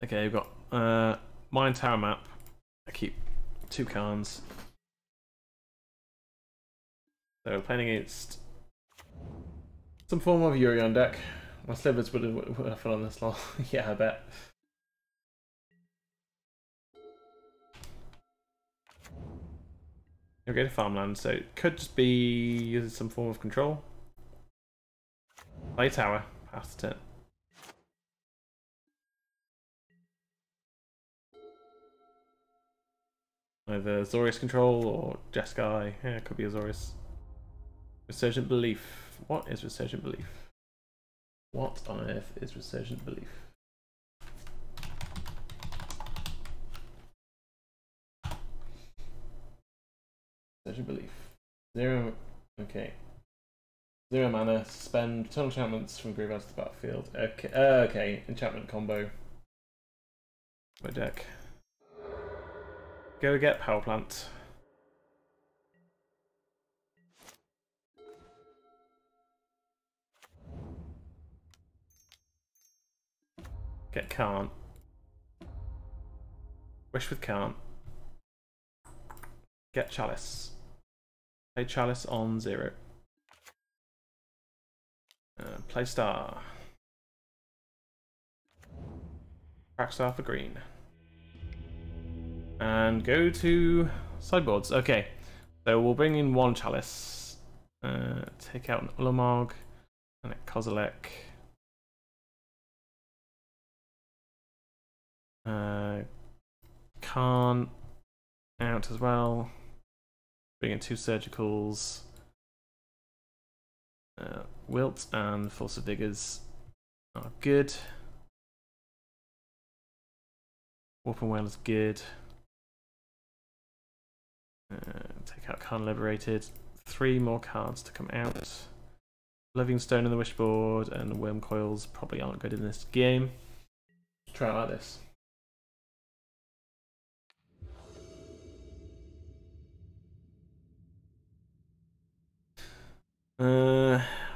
Okay, we've got mine tower map. I keep 2 cards. So we're playing against some form of Yuri on deck. My slivers would have fun on this long. Yeah, I bet. We'll go to farmland, so it could just be some form of control. Play tower, pass the turn. Either Azorius control or Jeskai. Yeah, it could be Azorius. Resurgent Belief. What is Resurgent Belief? What on earth is Resurgent Belief? Resurgent Belief. 0. Okay. 0 mana. Suspend total enchantments from graveyard to the battlefield. Okay. Okay. Enchantment combo. My deck. Go get Power Plant. Get Can't. Wish with Can't. Get Chalice. Play Chalice on 0. Play Star. Crack Star for green. And go to sideboards. Okay, so we'll bring in 1 Chalice. Take out an Ulamog and a Kozilek. Khan out as well. Bring in 2 Surgicals. Wilt and Force of Diggers are good. Warp and Whale is good. Take out Khan Liberated. 3 more cards to come out. Living Stone on the Wishboard and Worm Coils probably aren't good in this game. Try it like this.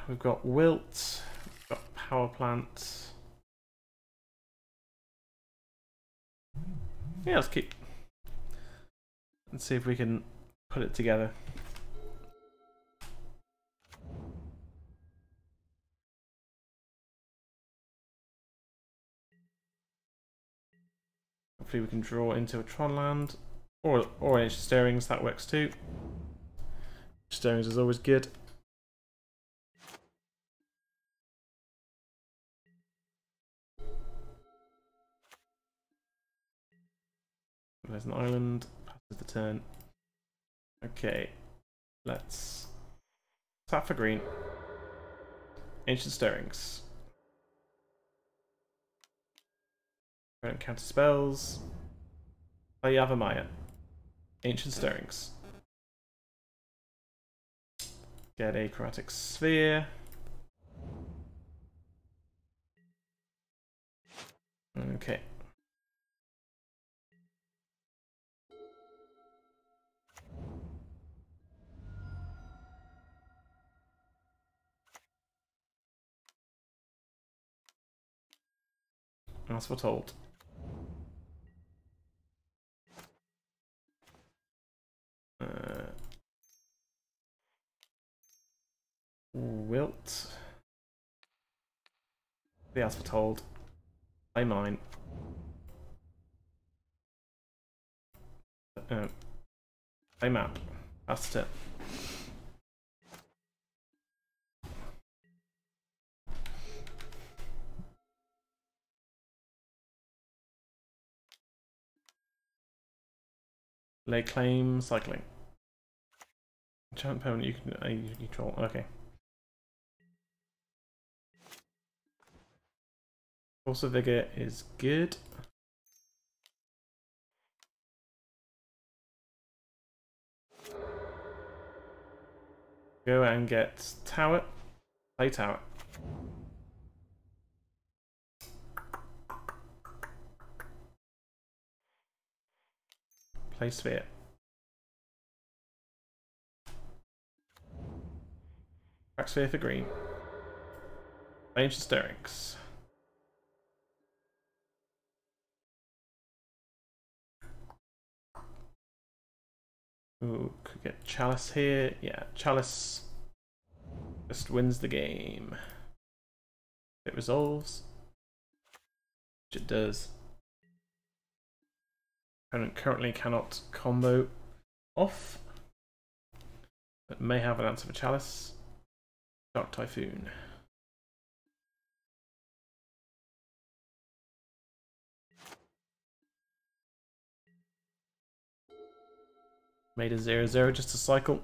We've got Wilt, we've got Power Plant. Yeah, let's keep. Let's see if we can put it together. Hopefully we can draw into a Tron land or Ancient Stirrings, that works too. Stirrings is always good. There's an island, passes the turn. Okay, let's tap for green. Ancient Stirrings. Don't counter spells. Play Yavimaya. Ancient Stirrings. Get a Chromatic Sphere. Okay. As we're told. Wilt. The as we're told. Play mine. Play map. That's it. Lay claim, cycling. Enchant permanent you can control. Okay. Force of Vigor is good. Go and get Tower. Play Tower. Play Sphere. Crack Sphere for green. Ancient Stirrings. Ooh, could get Chalice here. Yeah, Chalice just wins the game. It resolves, which it does. Opponent currently cannot combo off, but may have an answer for Chalice. Dark Typhoon. Made a 0/0 just to cycle.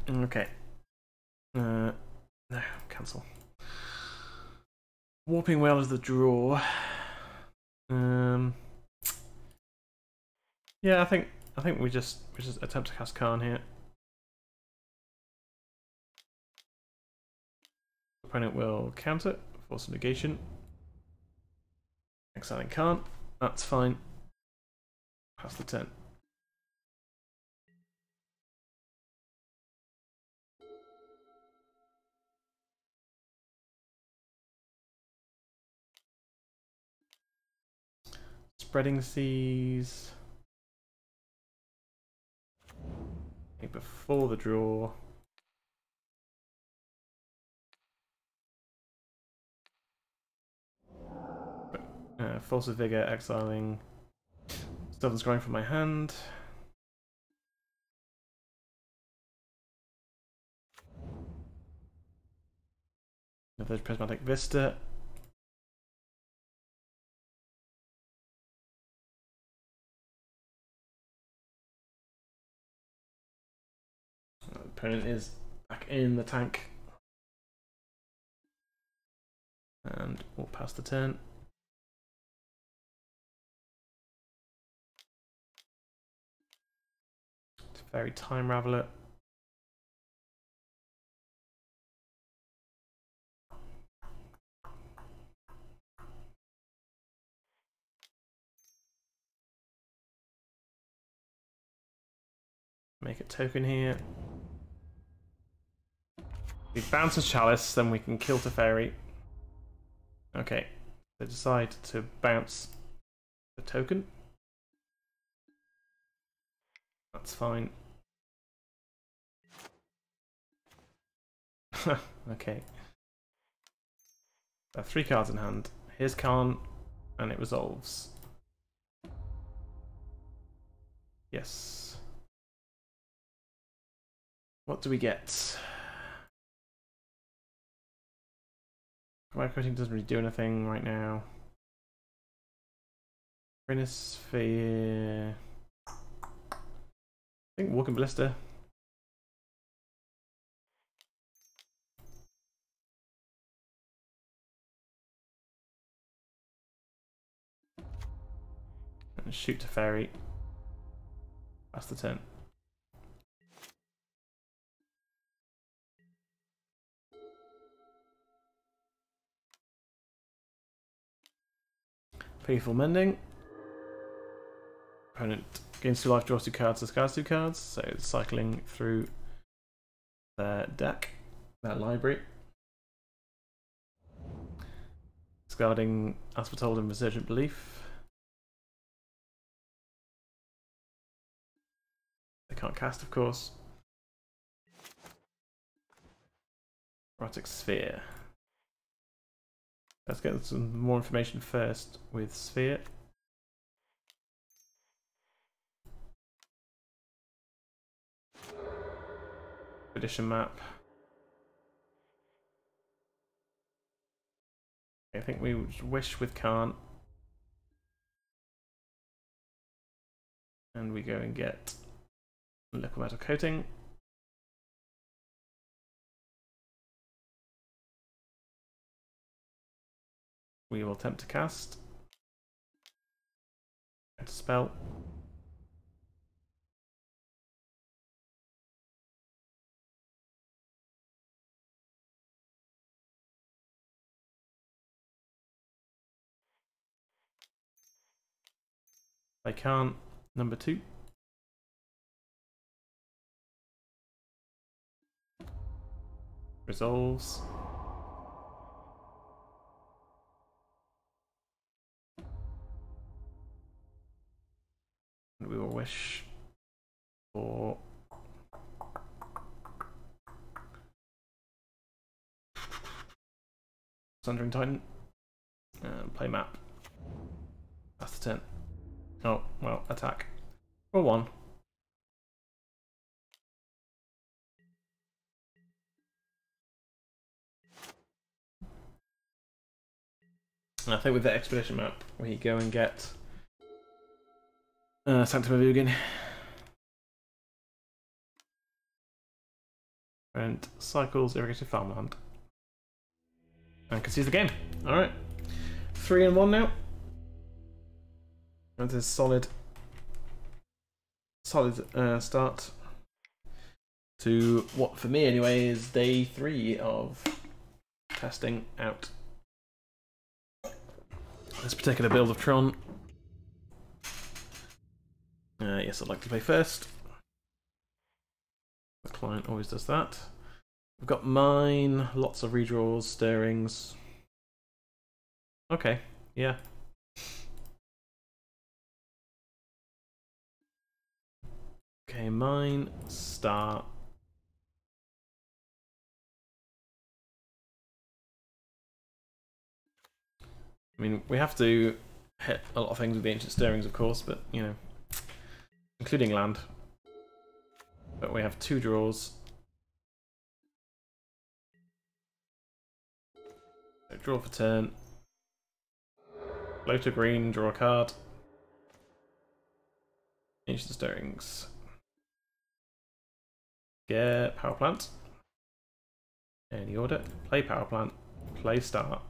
Okay. No, cancel. Warping Well is the draw. Yeah, I think we just attempt to cast Khan here. Opponent will counter, force a negation. Exiling Khan. That's fine. Pass the turn. Spreading Seas. Before the draw. Force of Vigor, exiling. Southern Scrying from my hand. Another Prismatic Vista. Opponent is back in the tank. And we'll pass the turn. Fairy Time Raveler. Make a token here. We bounce a Chalice, then we can kill Teferi. Okay, they decide to bounce the token. That's fine. Okay. I have 3 cards in hand. Here's Khan, and it resolves. Yes. What do we get? Coating doesn't really do anything right now. Sphere. I think Walking Ballista. And shoot to Fairy. That's the turn. Faithful Mending. Opponent gains 2 life, draws 2 cards, discards 2 cards. So it's cycling through their deck, their library. Discarding Asphodel and Resurgent Belief. They can't cast, of course. Erotic Sphere. Let's get some more information first with Sphere. Edition map. I think we would wish with Khan. And we go and get Liquid Metal Coating. We will attempt to cast. And to spell. I can't. Number 2. Resolves. And we will wish for Sundering Titan. And play map. That's the turn. Oh, well, attack. Roll 1. And I think with the expedition map, we go and get Sanctum of Ugin. And cycles irrigated farmland. And can seize the game. Alright. 3-1 now. That is solid start to what, for me anyway, is day 3 of testing out this particular build of Tron. Yes, I'd like to play first. The client always does that. We've got mine, lots of redraws, stirrings. Okay, yeah. Okay, mine, start. I mean, we have to hit a lot of things with the ancient stirrings, of course, but, you know, including land. But we have 2 draws. So draw for turn. Blow to green, draw a card. Ancient stirrings. Get power plant. Any order. Play power plant. Play start.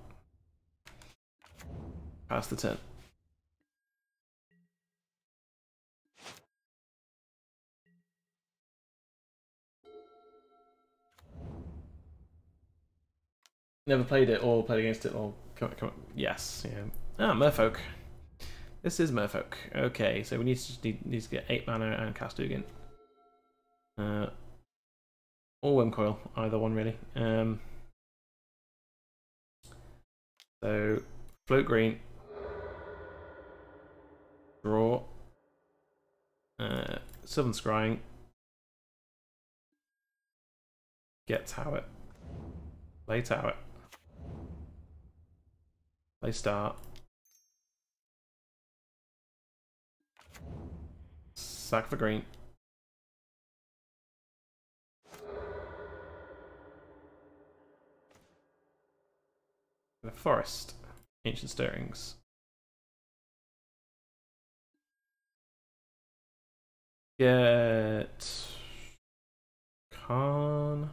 Pass the turn. Never played it or played against it or come on. Yes, yeah. Ah, Merfolk. This is Merfolk. Okay, so we need to get 8 mana and cast Ugin. Or Worm Coil, either one really. So float green. Draw. Southern Scrying. Get Tower. Play Tower. Play start. Sack for green. The forest. Ancient stirrings. Get Khan.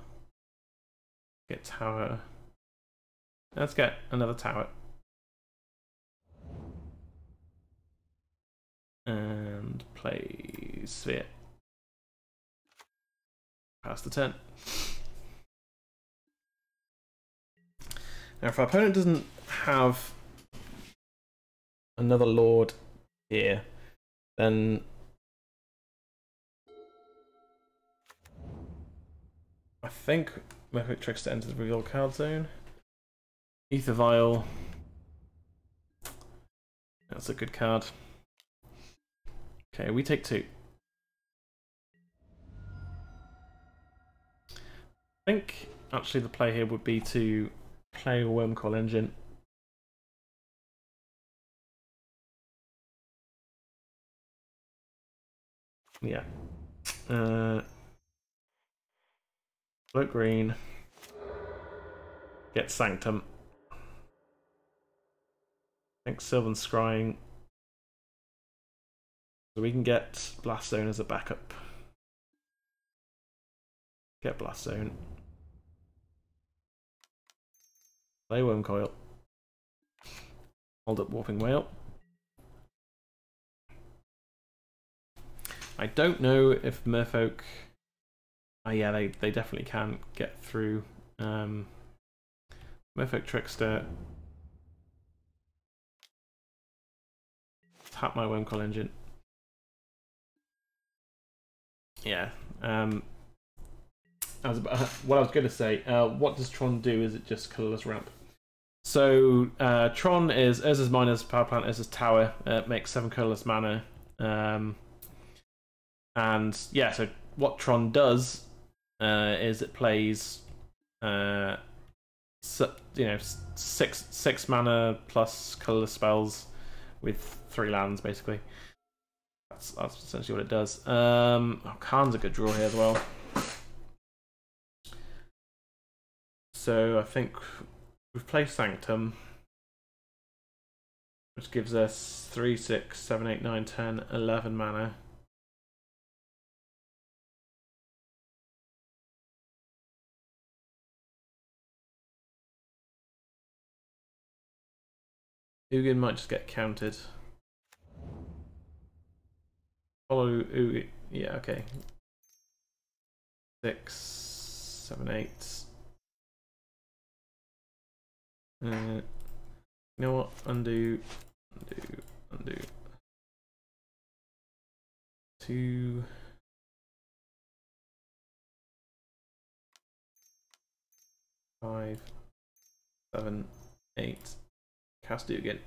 Get tower. Let's get another tower. And play sphere. Pass the turn. Now, if our opponent doesn't have another lord here, then I think Merfolk Trickster enters the reveal card zone. Ether Vial. That's a good card. Okay, we take 2. I think actually the play here would be to play a Wormcoil Engine. Yeah. Float green. Get Sanctum. I think Sylvan Scrying. So we can get Blast Zone as a backup. Get Blast Zone. Play Wormcoil. Hold up Warping Whale. I don't know if Merfolk... Oh yeah, they definitely can get through. Merfolk Trickster. Tap my Wormcoil Engine. yeah. What I was going to say, what does Tron do? Is it just colorless ramp? So Tron is Urza's Miner's power plant, Urza's tower. Makes 7 colorless mana. And yeah, so what Tron does is it plays, six mana plus colorless spells with 3 lands, basically. That's essentially what it does. Khan's a good draw here as well. So I think we've played Sanctum, which gives us 3, 6, 7, 8, 9, 10, 11 mana. Ugin might just get counted. Follow Ugin. Yeah, okay. 6, 7, 8. You know what? Undo. 2. 5, 7, 8. Cast Ugin.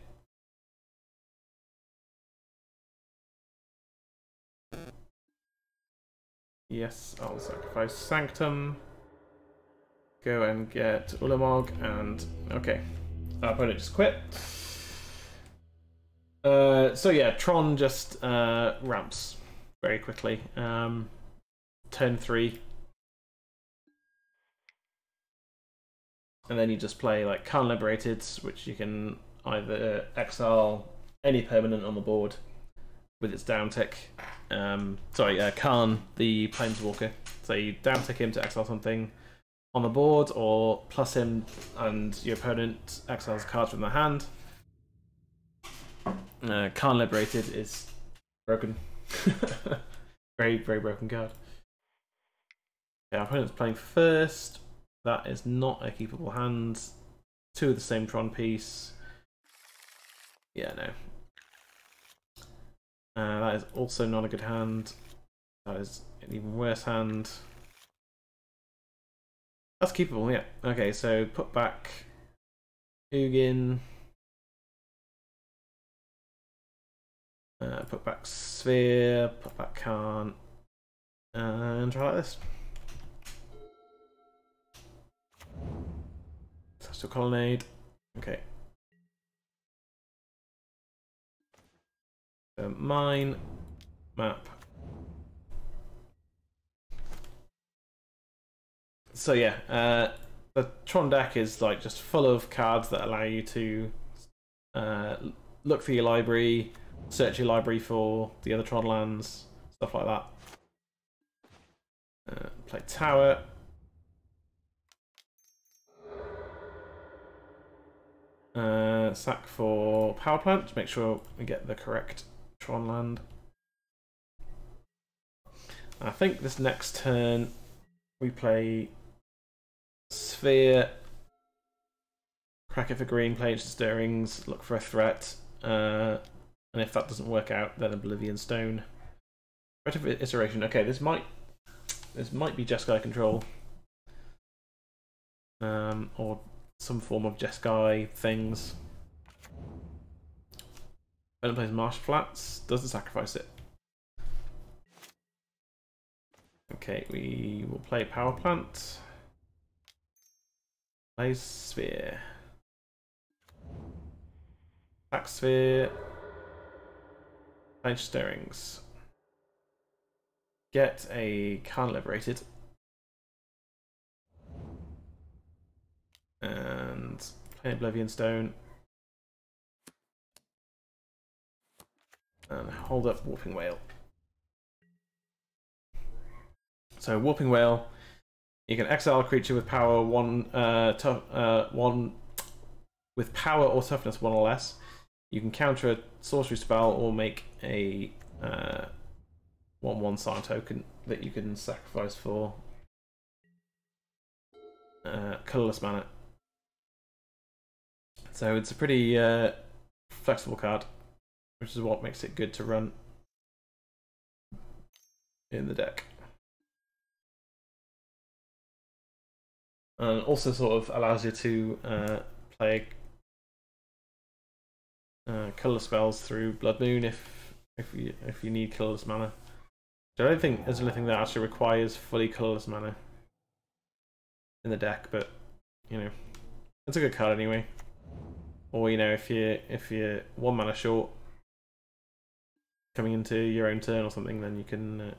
Yes, I'll sacrifice Sanctum. Go and get Ulamog, and okay. Our opponent just quit. So yeah, Tron just ramps very quickly. Turn 3. And then you just play like Khan Liberated, which you can either exile any permanent on the board with its down tick. Khan, the Planeswalker. So you down tick him to exile something on the board, or plus him and your opponent exiles cards from their hand. Khan Liberated is broken. Very, very broken card. Okay, our opponent's playing first. That is not a keepable hand. 2 of the same Tron piece. Yeah, no. That is also not a good hand. That is an even worse hand. That's keepable, yeah. Okay, so put back Ugin. Put back Sphere. Put back Khan. And try like this. Celestial Colonnade. Okay. So mine. Map. So yeah, the Tron deck is like just full of cards that allow you to look through your library, search your library for the other Tron lands, stuff like that. Play Tower. Sack for Power Plant to make sure we get the correct Tron land. I think this next turn we play Sphere, crack it for green, play Ancient Stirrings, look for a threat, and if that doesn't work out, then Oblivion Stone. Threat of Iteration. Okay, this might be Jeskai control, or some form of Jeskai things. Opponent plays Marsh Flats, doesn't sacrifice it. Okay, we will play Power Plant. Play Sphere. Back Sphere. Play Stirrings. Get a Khan Liberated. And play Oblivion Stone. And hold up Warping Whale. So Warping Whale, you can exile a creature with power one with power or toughness 1 or less. You can counter a sorcery spell or make a 1/1 sign token that you can sacrifice for colorless mana. So it's a pretty flexible card, which is what makes it good to run in the deck. and also sort of allows you to play colorless spells through Blood Moon if you need colorless mana. So I don't think there's anything that actually requires fully colorless mana in the deck, but you know, it's a good card anyway. Or you know, if you're 1 mana short coming into your own turn or something, then you can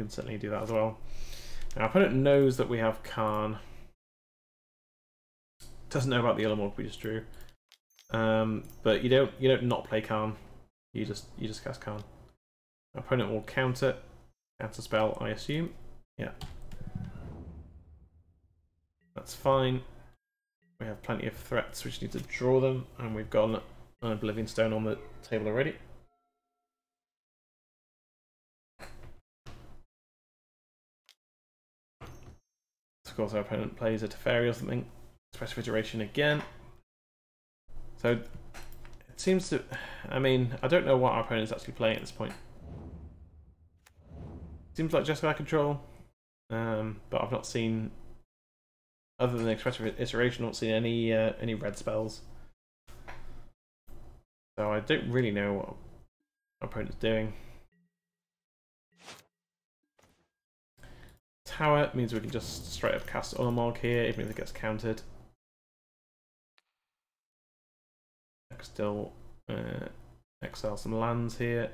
certainly do that as well. Now, our opponent knows that we have Karn. Doesn't know about the Ulamog we just drew. But you don't not play Karn. You just cast Karn. Our opponent will counter spell, I assume. Yeah. That's fine. We have plenty of threats, we just need to draw them, and we've got an Oblivion Stone on the table already. Of course, our opponent plays a Teferi or something. Expressive Iteration again. So it seems to. I mean, I don't know what our opponent's actually playing at this point. Seems like just Jeskai control, but I've not seen, other than Expressive Iteration, not seen any red spells. So I don't really know what our opponent's doing. Tower means we can just straight up cast Ulamog here, even if it gets countered. I can still exile some lands here.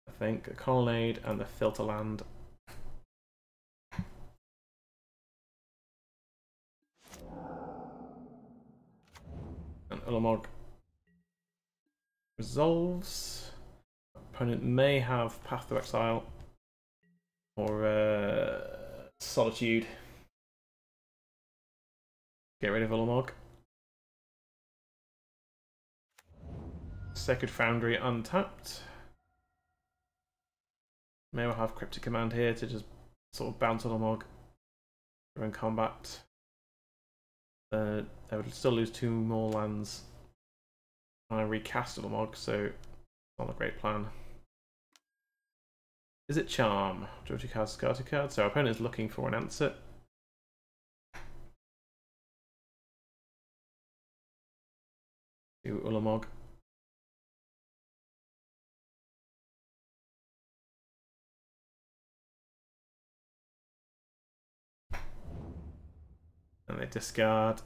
I think a Colonnade and the Filter Land. And Ulamog resolves. Opponent may have Path to Exile or Solitude. Get rid of Ulamog. Sacred Foundry untapped. May well have Cryptic Command here to just sort of bounce Ulamog during combat. They would still lose 2 more lands when I recast Ulamog, so it's not a great plan. Is it Charm? Draw 2 cards, discard 2 cards. So our opponent is looking for an answer. To Ulamog. And they discard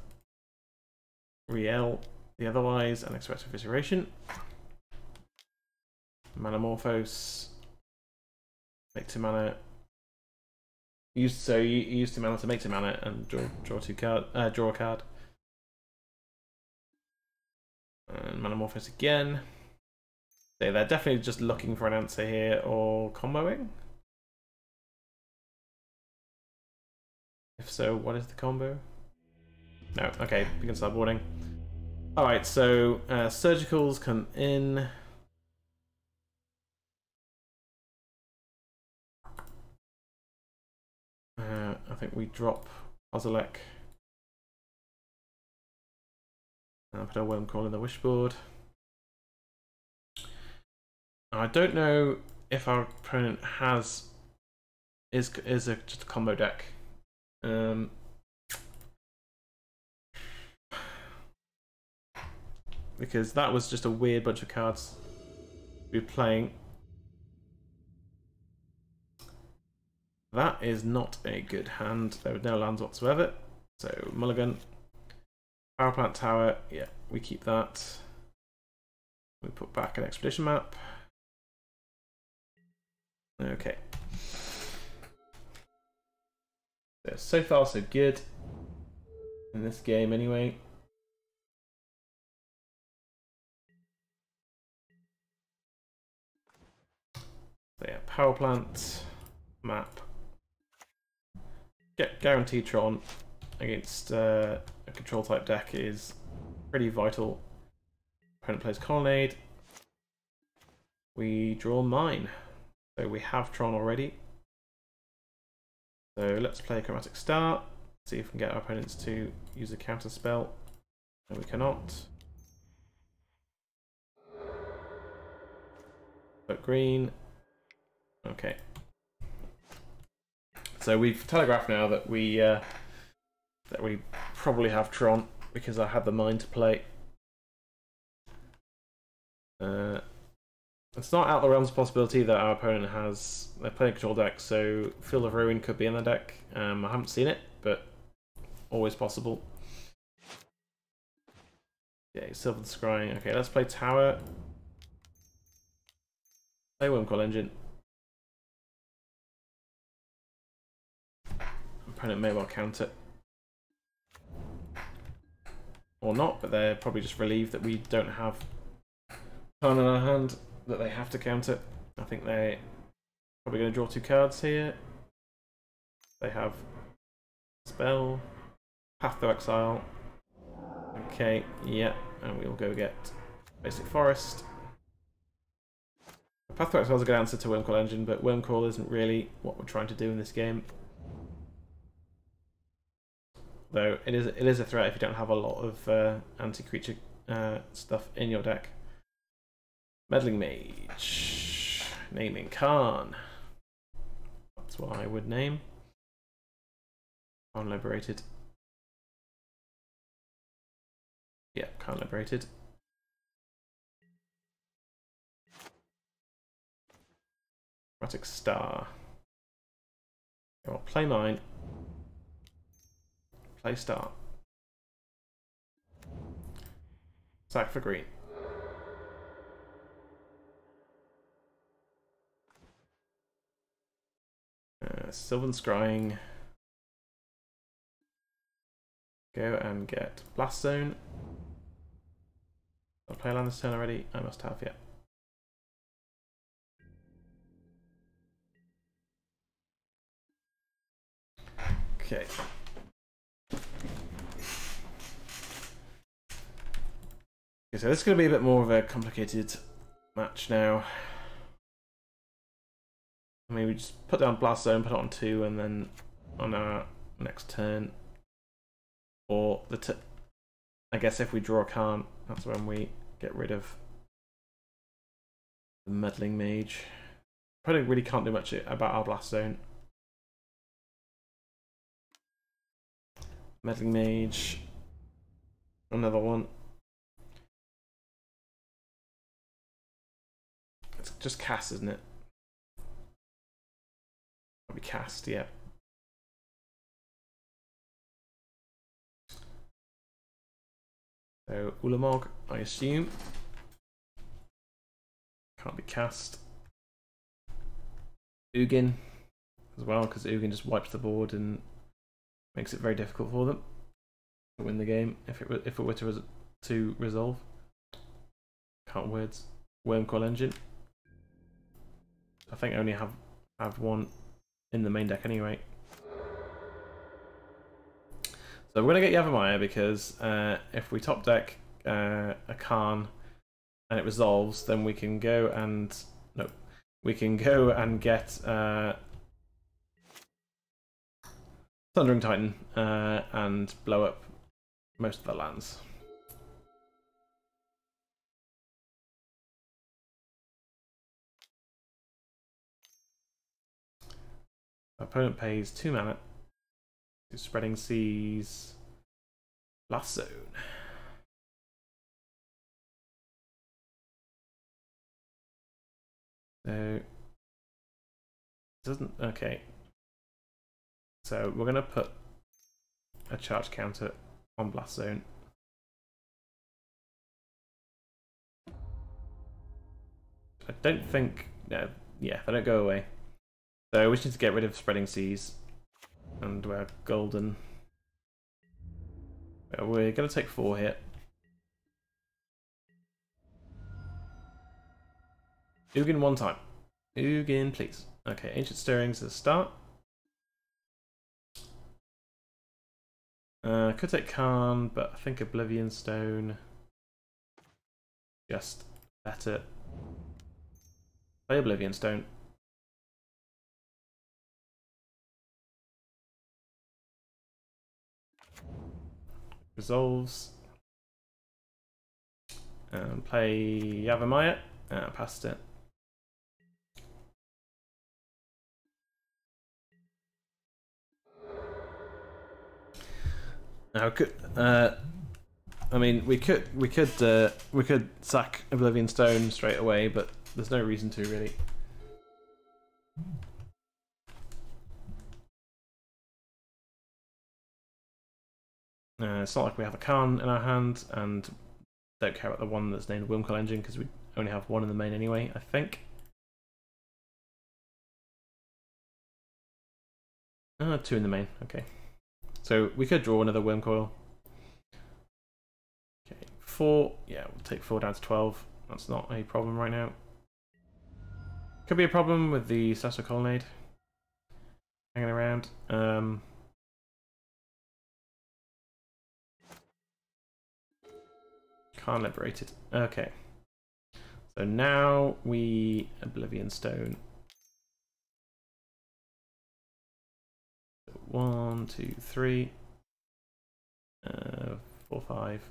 Riel, the Otherwise, and Expressive Iteration. Manamorphose. Make 2 mana. You use 2 mana to make 2 mana and draw 2 card. Draw a card. And Manamorphose again. So they're definitely just looking for an answer here or comboing. If so, what is the combo? No, okay, we can start boarding. Alright, so surgicals come in. I think we drop Ozilek. And put a Wormcall in the Wishboard. I don't know if our opponent is just a combo deck. Because that was just a weird bunch of cards we were playing. That is not a good hand. There were no lands whatsoever. So mulligan. Power plant tower, yeah, we keep that. We put back an expedition map. Okay. So far so good in this game anyway. So yeah, power plant, map. Get guaranteed Tron against a control type deck is pretty vital. Opponent plays Colonnade. We draw Mine. So we have Tron already. So let's play Chromatic Star. See if we can get our opponents to use a counter spell. No, we cannot. But green. Okay. So we've telegraphed now that we that we probably have Tron because I had the mind to play. It's not out of the realms of possibility that our opponent has they're playing control deck, so Field of Ruin could be in the deck. I haven't seen it, but always possible. Okay, Sylvan Scrying. Okay, let's play Tower. Play Wormcoil Engine. Opponent may well counter. Or not, but they're probably just relieved that we don't have Tron in our hand that they have to counter. I think they're probably going to draw 2 cards here. They have Spell, Path to Exile. Okay, yeah, and we'll go get Basic Forest. Path to Exile is a good answer to Wormcoil Engine, but Wormcoil isn't really what we're trying to do in this game. Though it is a threat if you don't have a lot of anti-creature stuff in your deck. Meddling Mage. Naming Khan. That's what I would name. Khan Liberated. Yeah, Khan Liberated. Chromatic Star. Okay, well, play mine. Play Star. Sack for green. Sylvan Scrying. Go and get Blast Zone. I'll play land this turn already. I must have, yeah. Okay. So this is going to be a bit more of a complicated match now. Maybe just put down Blast Zone, put it on 2, and then on our next turn. Or I guess if we draw a Khan, that's when we get rid of the Meddling Mage. Probably really can't do much about our Blast Zone. Meddling Mage. Another one. It's just cast, isn't it? Probably cast, yeah. So Ulamog, I assume. Can't be cast. Ugin as well, because Ugin just wipes the board and makes it very difficult for them to win the game if it were to resolve. Can't words. Wormcoil Engine. I think I only have one in the main deck anyway. So we're gonna get Yavimaya because if we top deck a Khan and it resolves, then we can go and get Thundering Titan and blow up most of the lands. Opponent pays 2 mana. Spreading Seas. Blast Zone. So doesn't okay. So we're gonna put a charge counter on Blast Zone. I don't think no, yeah, they don't go away. So we just need to get rid of Spreading Seas. And we're golden. We're going to take 4 here. Ugin 1 time. Ugin, please. Okay, Ancient Stirrings as a start. Could take Khan, but I think Oblivion Stone. Just better. Play Oblivion Stone. Resolves. Play Yavimaya. Past it. Now, I mean, we could sack Oblivion Stone straight away, but there's no reason to really. It's not like we have a Khan in our hand, and don't care about the one that's named Wimcoil Engine because we only have one in the main anyway, I think. Two in the main, okay. So we could draw another Wimcoil. Okay, 4. Yeah, we'll take 4 down to 12. That's not a problem right now. Could be a problem with the Celestial Colonnade hanging around. Can't liberate it. Okay. So now we Oblivion Stone. 1, 2, 3, 4, 5.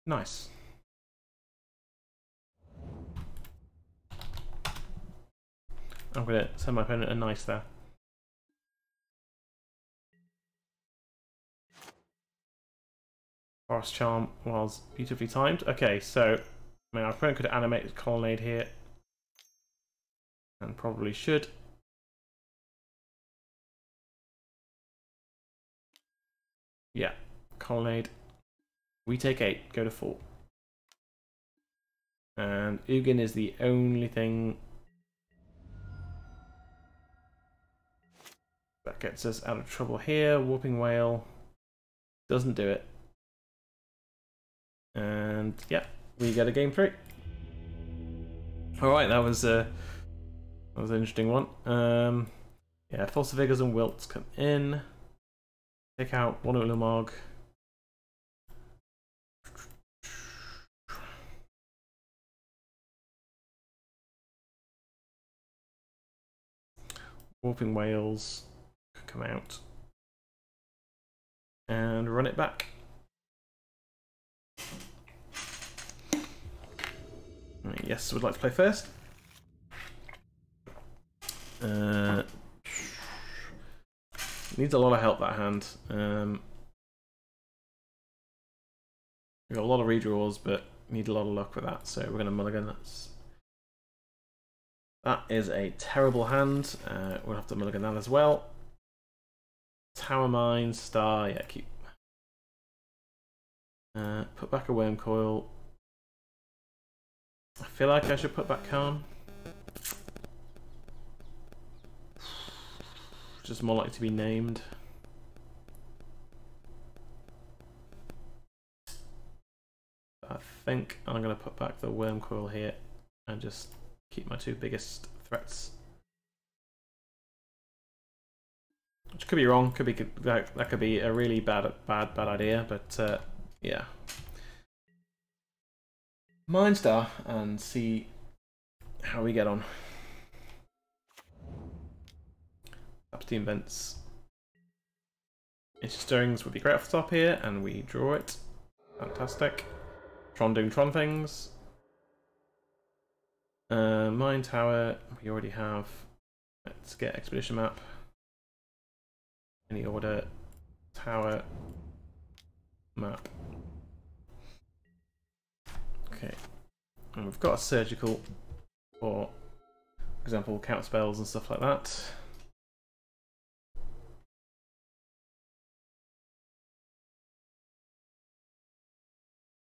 Nice. I'm gonna send my opponent a nice there. Forest Charm was beautifully timed. Okay, so I mean, our opponent could animate his Colonnade here, and probably should. Yeah, Colonnade. We take 8, go to 4. And Ugin is the only thing that gets us out of trouble here. Warping Whale doesn't do it. And yeah, we get a game 3. Alright, that was an interesting one. Yeah, False Vigors and Wilts come in. Take out one Ulamog. Warping Whales come out. And run it back. Yes, would like to play first. Needs a lot of help, that hand. We've got a lot of redraws, but need a lot of luck with that, so we're going to mulligan. That is a terrible hand. We'll have to mulligan that as well. Tower Mine, Star, yeah, keep. Put back a Wormcoil. I feel like I should put back Khan. Just more likely to be named. I think I'm going to put back the Wormcoil here and just keep my 2 biggest threats. Which could be wrong. Could be that could be a really bad idea. But yeah, Mindstar and see how we get on. Upsteam Vents. Stirrings would be great off the top here, and we draw it. Fantastic. Tron doing Tron things. Mine Tower, we already have. Let's get Expedition Map. Any order. Tower. Map. Okay. And we've got a Surgical for example, count spells and stuff like that.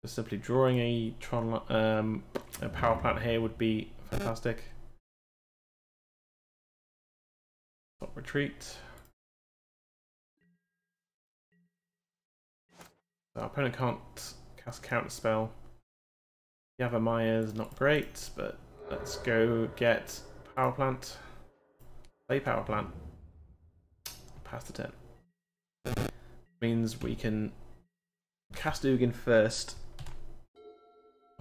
Just simply drawing a Tron, a power plant here would be fantastic. Stop retreat. So our opponent can't cast counter spell. Yavamaya's not great, but let's go get power plant. Play power plant. Pass the turn. Means we can cast Ugin first.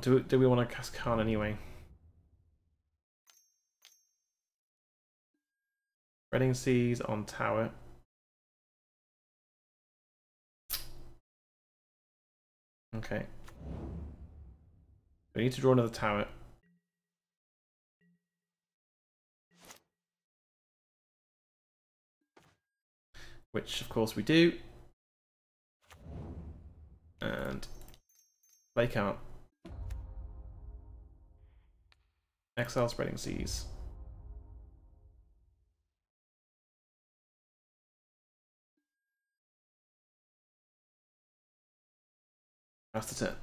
Do we want to cast Khan anyway? Spreading Seas on tower. Okay. We need to draw another tower. Which, of course, we do. And they can't. Exile Spreading Seas. That's the turn.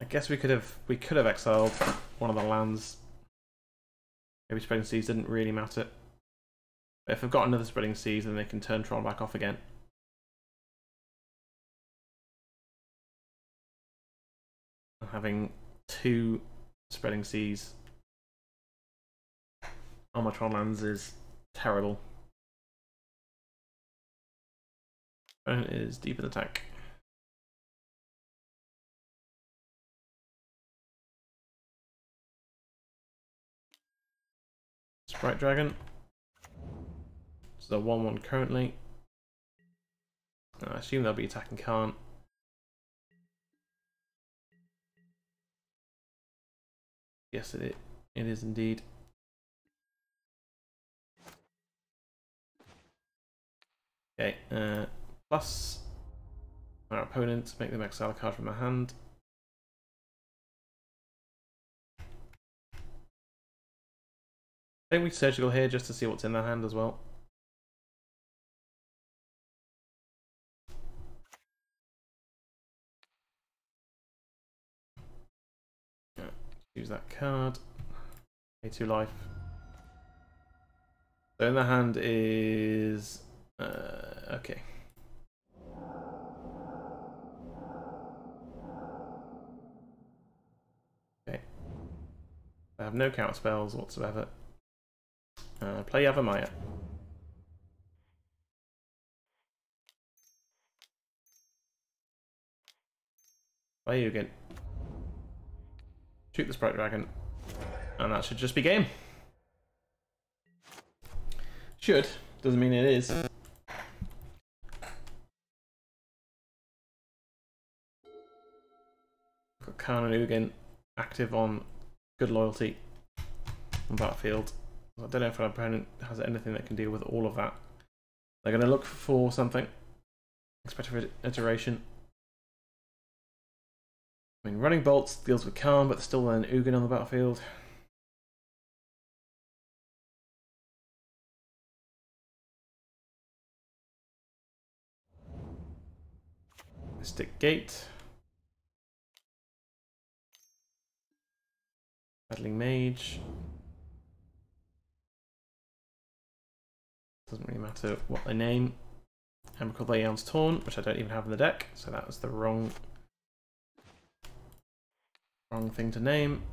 I guess we could have exiled one of the lands. Maybe Spreading Seas didn't really matter. But if I've got another Spreading Seas, then they can turn Tron back off again. Having 2 Spreading Seas on my Tron lands is terrible. Opponent is deep in the tank. Sprite Dragon. So 1/1 currently. I assume they'll be attacking Khan. Yes, it is indeed. Okay, plus our opponents make them exile a card from their hand. I think we surgical here just to see what's in their hand as well. Yeah, use that card. Pay 2 life. So in the hand is okay. Okay. I have no counter spells whatsoever. Play Yavimaya. Play you again. Shoot the Sprite Dragon. And that should just be game. Should. Doesn't mean it is. Got Khan and Ugin active on good loyalty on battlefield. I don't know if our opponent has anything that can deal with all of that. They're going to look for something. Expected iteration. I mean, running bolts deals with Khan, but there's still an Ugin on the battlefield. Mystic Gate. Battling Mage. Doesn't really matter what they name. Emrakul Leon's Torn, which I don't even have in the deck, so that was the wrong thing to name.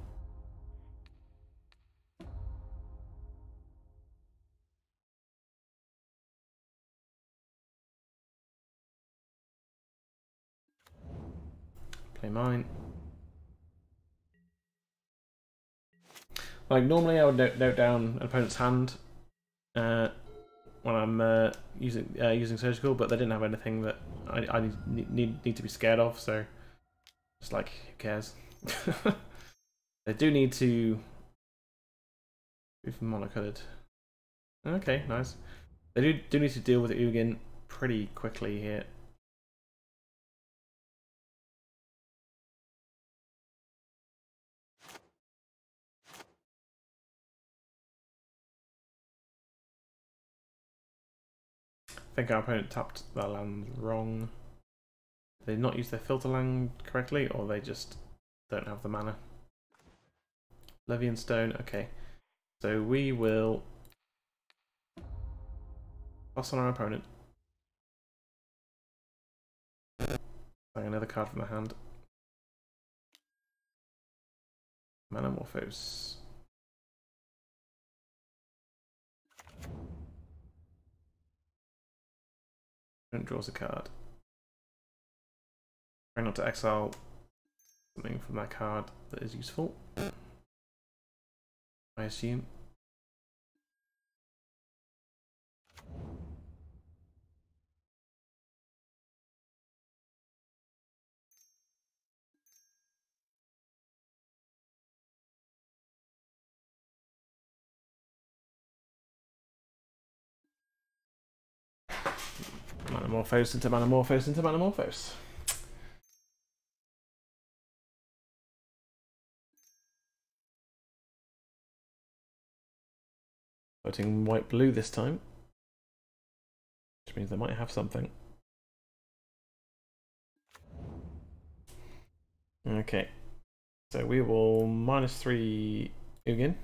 Play mine. Like normally I would note down an opponent's hand when I'm using surgical, but they didn't have anything that I need to be scared of, so just like who cares. They do need to be monocolored. Okay, nice. They do need to deal with Ugin pretty quickly here. I think our opponent tapped their land wrong. They not use their filter land correctly, or they just don't have the mana. Levian Stone, okay. So we will pass on our opponent. Bang another card from the hand. Manamorphose. Opponent draws a card. Try not to exile something from that card that is useful, I assume. Manamorphose into Manamorphose into Manamorphose. Voting white-blue this time, which means they might have something. Okay, so we will -3 Ugin.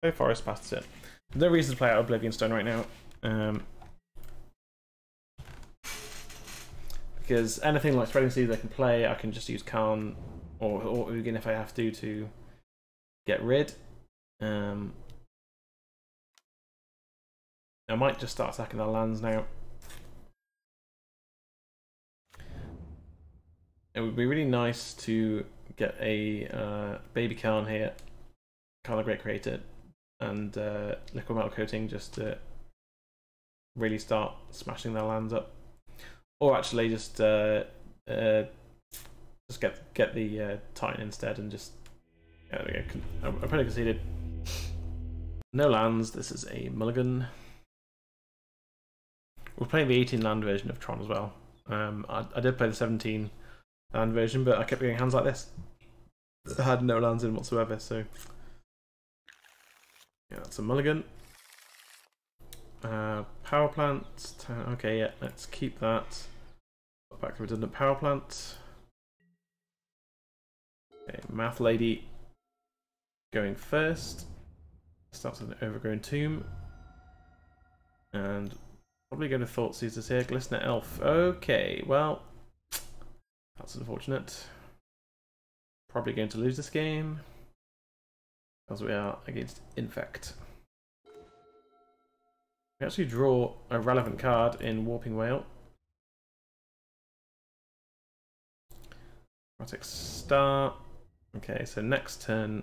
So Forest passes it. No reason to play out Oblivion Stone right now. Because anything like Spreading Seas I can play, I can just use Karn or Ugin if I have to get rid. I might just start attacking their lands now. It would be really nice to get a baby Karn here, Karn the Great Creator, and Liquid Metal Coating just to really start smashing their lands up. Or actually just get the Titan instead and just... Yeah, there we go. I probably conceded. No lands, this is a mulligan. We're playing the 18 land version of Tron as well. I did play the 17 land version, but I kept getting hands like this. I had no lands in whatsoever, so... Yeah, that's a mulligan. Power plant. Okay, yeah, let's keep that. Back to redundant power plant. Okay, Math Lady going first. Starts with an overgrown tomb. And probably going to Thought Seizers here. Glistener Elf. Okay, well, that's unfortunate. Probably going to lose this game. As we are against Infect. We actually draw a relevant card in Warping Whale. Chromatic Star. Okay, so next turn.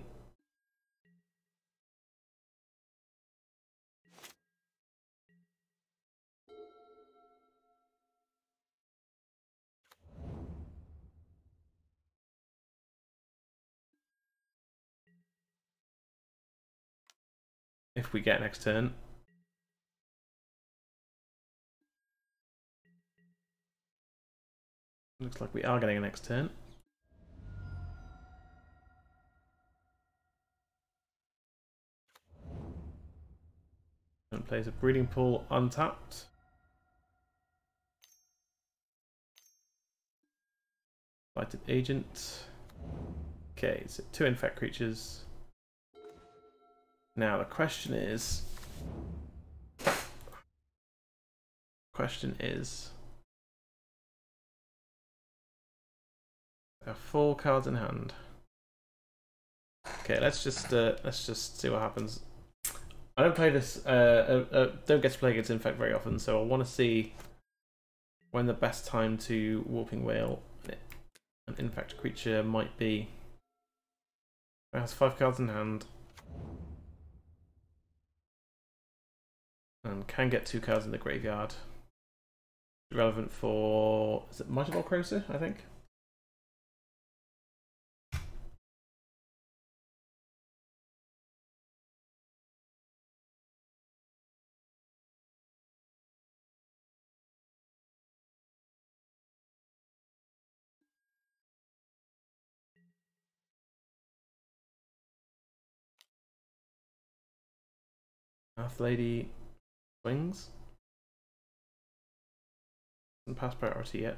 If we get next turn. Looks like we are getting a next turn. And plays a Breeding Pool untapped. Lighted Agent. Okay, so 2 Infect creatures. Now the question is... There are 4 cards in hand. Okay, let's just see what happens. I don't play this. Don't get to play against Infect very often, so I want to see when the best time to Warping Whale an Infect creature might be. It has 5 cards in hand, and can get 2 cards in the graveyard. Relevant for, is it Mighty Volcrosa, I think? Math Lady swings. Hasn't passed priority yet.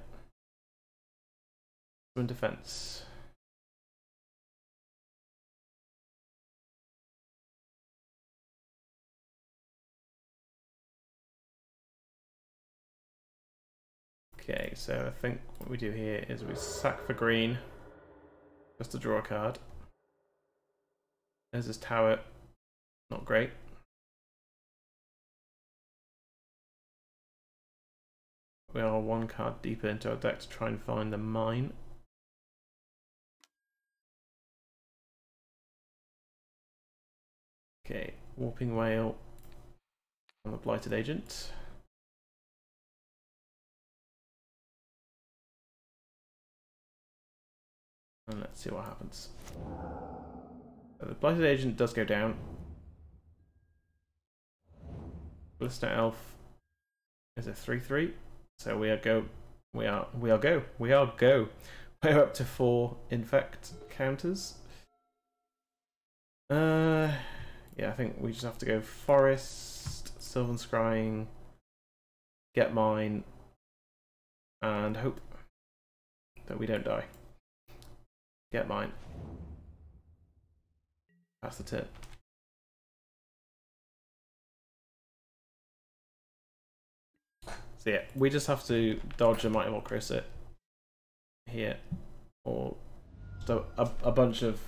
In defense. Okay, so I think what we do here is we sack for green just to draw a card. There's this tower, not great. We are one card deeper into our deck to try and find the mine. Okay, Warping Whale on the Blighted Agent. And let's see what happens. So the Blighted Agent does go down. Blister Elf is a 3/3. So we are go. We're up to 4 infect counters. Yeah, I think we just have to go Forest, Sylvan Scrying, get mine, and hope that we don't die. Get mine. That's the tip. So yeah, we just have to dodge a Mighty Wall Crusade here, or a bunch of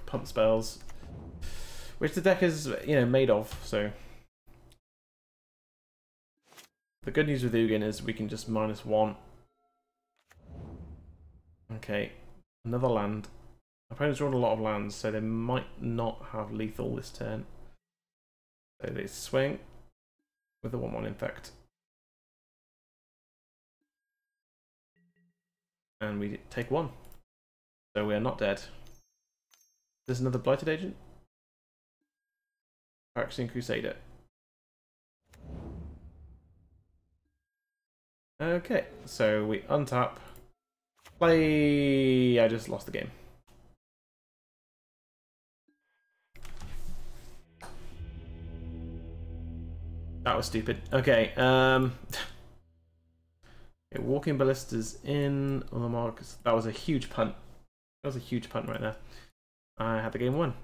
pump spells, which the deck is, you know, made of. So the good news with Ugin is we can just -1. Okay, another land. Opponents drawn a lot of lands, so they might not have lethal this turn. So they swing with the 1/1 infect. And we take 1. So we are not dead. There's another Blighted Agent. Phyrexian Crusader. Okay, so we untap. Play. I just lost the game. That was stupid. Okay, okay, Walking Ballistas in on the mark. That was a huge punt. That was a huge punt right there. I had the game won.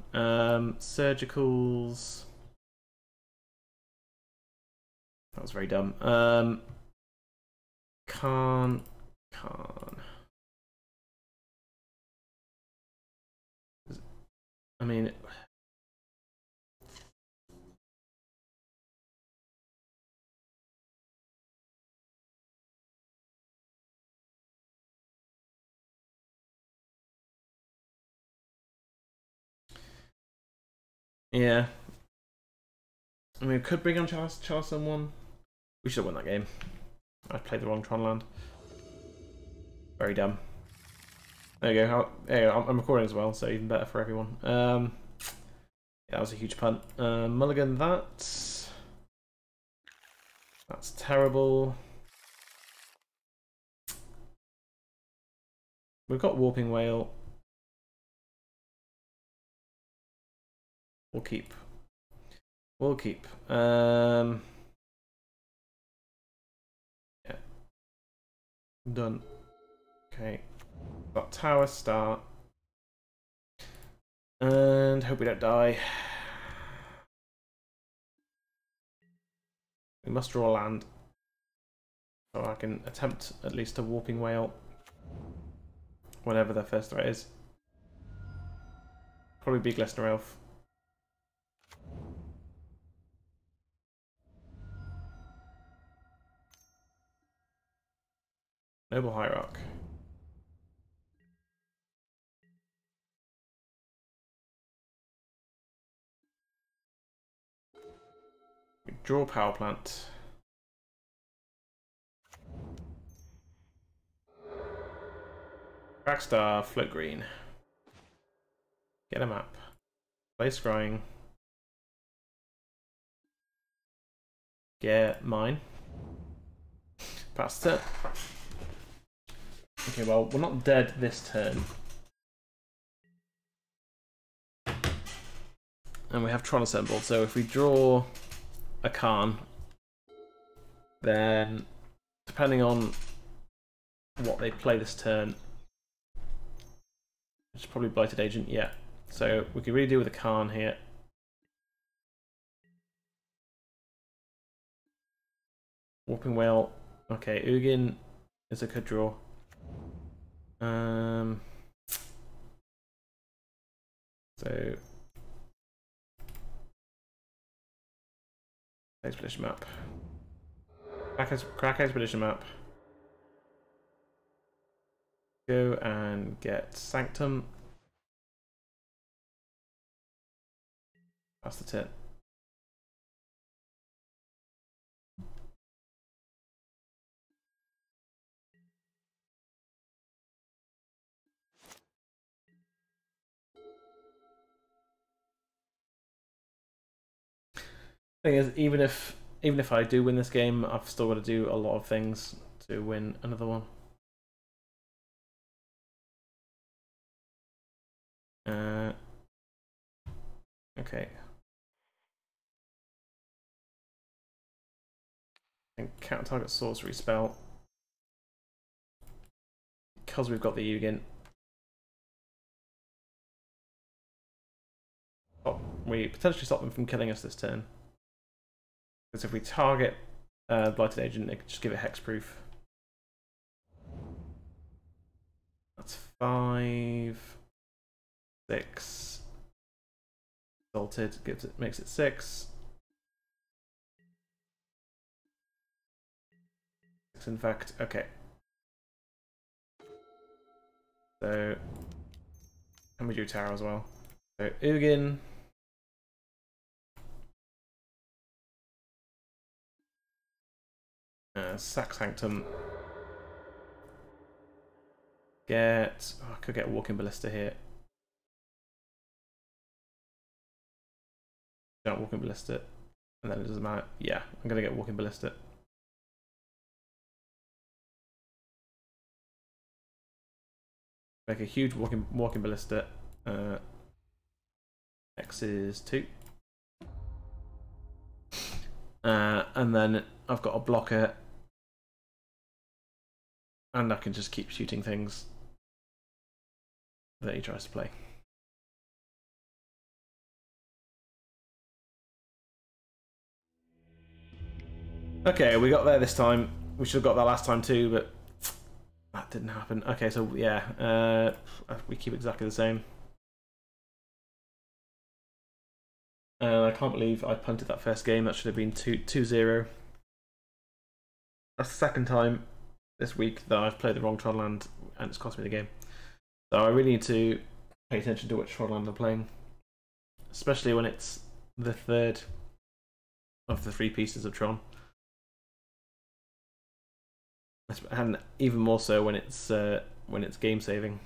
Surgicals. That was very dumb. Khan. I mean, yeah. I mean, we could bring on Charles someone. We should have won that game. I played the wrong Tron land. Very dumb. There you go. There you go. I'm recording as well, so even better for everyone. Yeah, that was a huge punt. Mulligan that. That's terrible. We've got Warping Whale. We'll keep. We'll keep. Yeah. Done. Okay. Got Tower start. And hope we don't die. We must draw land. So I can attempt at least a Warping Whale. Whatever their first threat is. Probably be Glistener Elf. Noble Hierarch. We draw Power Plant. Crackstar, float green. Get a map. Play Scrying. Get mine. Pass turn. Okay, well, we're not dead this turn. And we have Tron assembled, so if we draw a Khan, then depending on what they play this turn. Which is probably Blighted Agent, yeah. So we could really do with a Khan here. Warping Whale. Okay, Ugin is a good draw. So Expedition map. Crack Expedition map. Go and get Sanctum. That's the turn. Thing is, even if I do win this game, I've still got to do a lot of things to win another one. Okay. And counter target sorcery spell. Because we've got the Ugin. Oh, we potentially stop them from killing us this turn. Because if we target Blighted Agent, they could just give it hexproof. That's 5, 6. Salted makes it 6. 6 in fact. Okay. So, and we do Tower as well. So Ugin. Sack Sanctum. Get. Oh, I could get Walking Ballista here. Don't Walking Ballista. And then it doesn't matter. Yeah, I'm gonna get Walking Ballista. Make a huge walking Ballista. X is 2. And then I've got a blocker. And I can just keep shooting things that he tries to play. Okay, we got there this time. We should have got that last time too, but that didn't happen. Okay, so yeah, we keep exactly the same. I can't believe I punted that first game. That should have been 2-0. That's the second time this week that I've played the wrong Tron land and it's cost me the game. So I really need to pay attention to which Tron land I'm playing. Especially when it's the third of the 3 pieces of Tron. And even more so when it's game saving.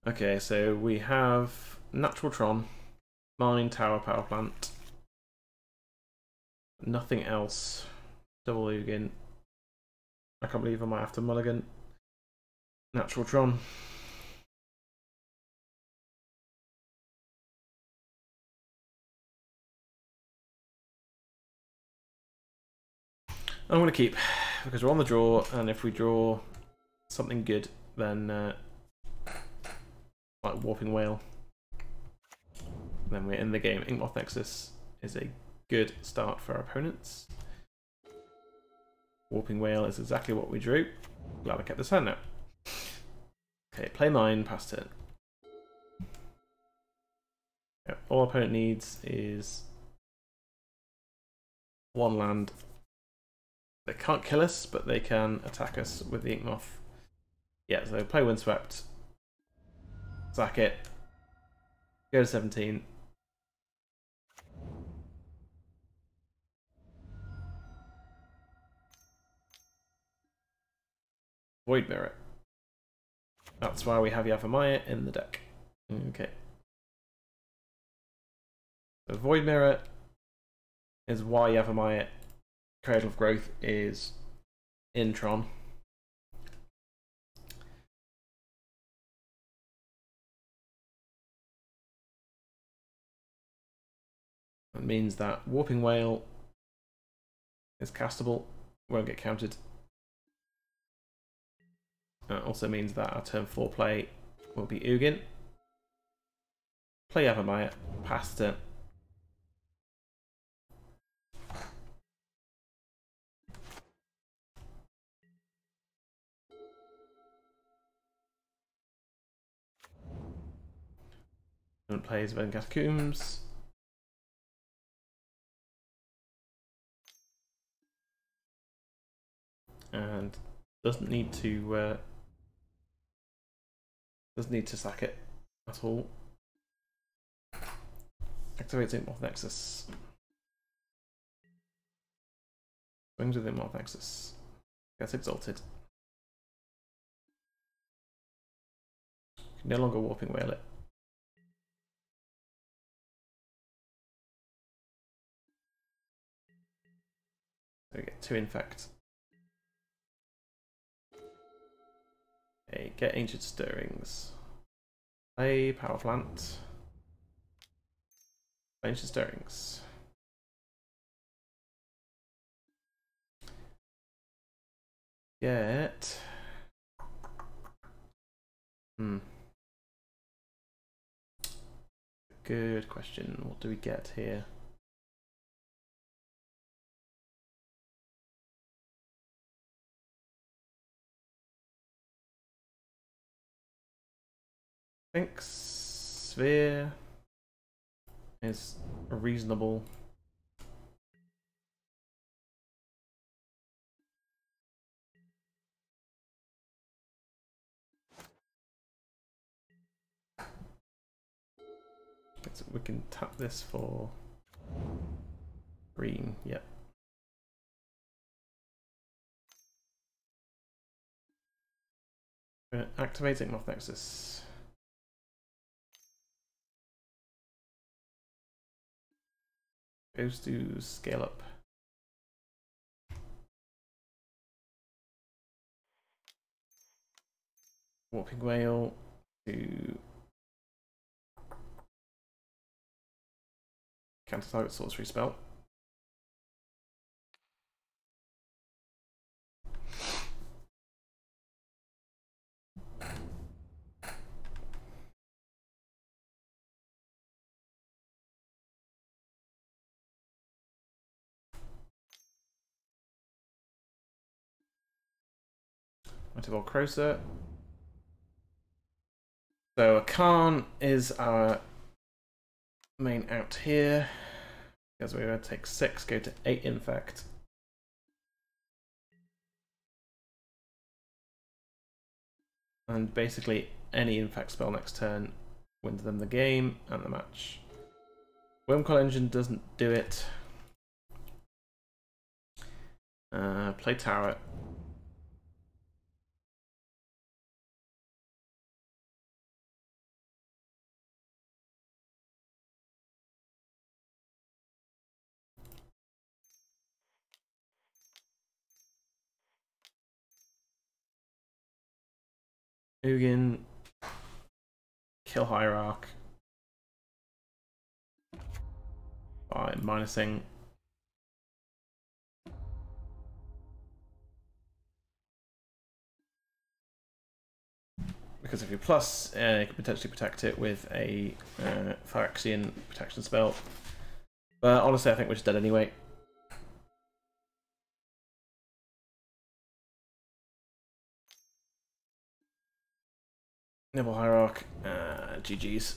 Okay, so we have Natural Tron, Mine, Tower, Power Plant. Nothing else. Double Ugin. I can't believe I might have to mulligan. Natural Tron. I'm going to keep, because we're on the draw, and if we draw something good, then like Warping Whale, then we're in the game. Inkmoth Nexus is a good start for our opponents. Warping Whale is exactly what we drew. Glad I kept this hand now. Okay, play mine, pass turn. Yeah, all our opponent needs is 1 land. They can't kill us, but they can attack us with the Inkmoth. Yeah, so play Windswept. Sack it. Go to 17. Void Mirror. That's why we have Yavimaya in the deck. Okay. So Void Mirror is why Yavimaya Cradle of Growth is in Tron. That means that Warping Whale is castable, won't get counted. That also means that our turn 4 play will be Ugin. Play Yavimaya, pass turn. Plays Ven Catacombs. And doesn't need to sack it at all. Activates Inkmoth Nexus. Swings with Inkmoth Nexus. Gets exalted. Can no longer Warping Whale it. So we get 2 infect. Okay, get Ancient Stirrings. Play Power Plant. Ancient Stirrings. Get. Good question. What do we get here? I think Sphere is reasonable. So we can tap this for green, yep. Activating Inkmoth Nexus. Goes to scale up. Warping Whale to counter target sorcery spell. Multiple Crowser. So a Khan is our main out here. Because we're going to take 6, go to 8 infect. And basically any infect spell next turn wins them the game and the match. Wormcoil Engine doesn't do it. Play Tower. Ugin. Kill Hierarch. By minusing. Because if you plus, you can potentially protect it with a Phyrexian protection spell. But honestly, I think we're just dead anyway. Nibble Hierarch, GG's.